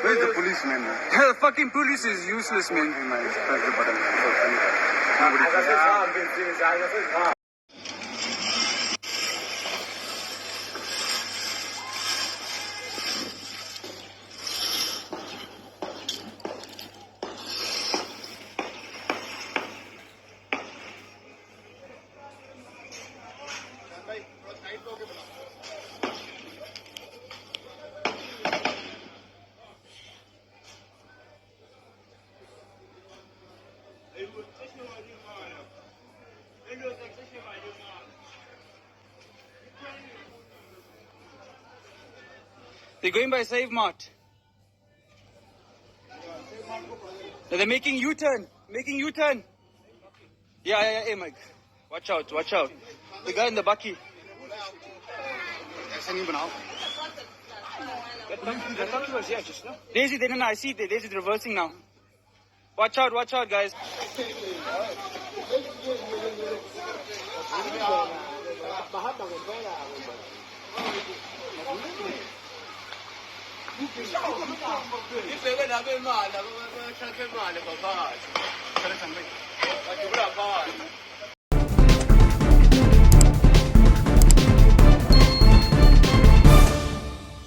Where's the policeman? The fucking police is useless, man. Press the button. Nobody. They're going by Save Mart. They're making U-turn. Making U-turn. Yeah, hey, Mike. Watch out. The guy in the bucky. Daisy, I see it. Daisy's reversing now. Watch out, guys.